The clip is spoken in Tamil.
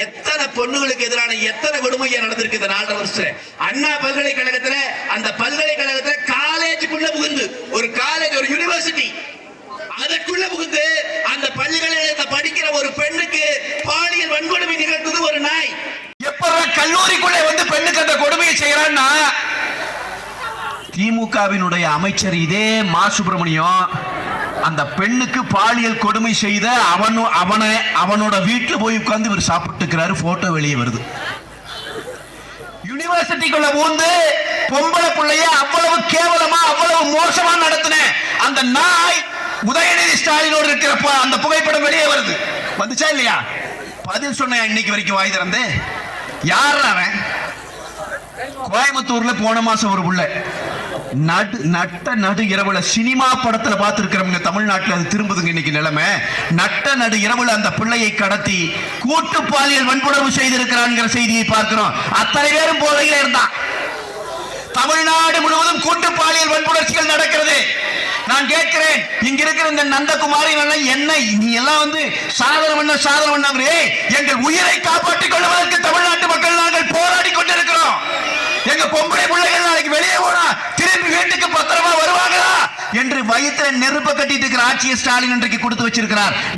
எத்தனை பொண்ணுகளுக்கு எதிரான எத்தனை கொடுமையா நடந்திருக்கு இந்த 4 வருஷம். அண்ணா பல்கலைக்கழகத்துல அந்த பல்கலைக்கழகத்துல காலேஜுக்குள்ள புகுந்து ஒரு காலேஜ் ஒரு யூனிவர்சிட்டி அதற்குள்ள புகுந்து அந்த பள்ளிகளில் படிக்கிற ஒரு பெண்ணுக்கு பாலியல் வன்கொடுமை நிகழ்ந்தது ஒரு நாய். எப்ப கல்லூரிக்குள்ளே வந்து பெண்ணுக்கு அந்த கொடுமையை செய்யறான்னா திமுகவினுடைய அமைச்சர் இதே மா சுப்பிரமணியம் அந்த பெண்ணுக்கு பாலியல் கொடுமை செய்த அவனோட வீட்டுல போய் உட்கார்ந்து இவர் சாப்பிட்டுக்கிறாரு. போட்டோ வெளியே வருது. யூனிவர்சிட்டிக்குள்ள பூந்து பொம்பளை பிள்ளைய அவ்வளவு கேவலமா அவ்வளவு மோசமா நடத்தின அந்த நாய் உதயநிதி ஸ்டாலினோடு இருக்கிறப்ப அந்த புகைப்படம் வெளியே வருது. வந்துச்சா இல்லையா? பதில் சொன்ன இன்னைக்கு வரைக்கும் வாய் திறந்து யார் அவன்? கோயம்புத்தூர்ல போன மாசம் ஒரு புள்ள நடு இரவுல சினிமா படத்துல பார்த்திருக்கிறவங்க தமிழ்நாட்டில் அது திரும்புதுங்க. இன்னைக்கு நிலைமை நடு இரவுல அந்த பிள்ளையை கடத்தி கூட்டு பாலியல் வன்புணர்வு செய்திருக்கிறான் செய்தியை பார்க்கிறோம். அத்தனை பேரும் போதையில இருந்தான். தமிழ்நாடு முழுவதும் கூட்டு பாலியல் வன்புணர்ச்சிகள் நடக்கிறது. நான் கேட்கிறேன், இங்க இருக்கிற இந்த நந்தகுமாரி என்ன நீ எல்லாம் வந்து சாதனை பண்ண எங்கள் உயிரை காப்பாற்றிக் கொள்வதற்கு தமிழ்நாட்டு மக்கள் நாங்கள் போராடி கொண்டிருக்கிறோம். எங்க பொம்பளை பிள்ளைகள் நாளைக்கு வெளியே போனா திரும்பி வீட்டுக்கு பத்திரமா வருவாங்களா என்று வயிற்று நெருப்ப கட்டிட்டு இருக்கிற ஆட்சியை ஸ்டாலின் இன்றைக்கு கொடுத்து வச்சிருக்கிறார்.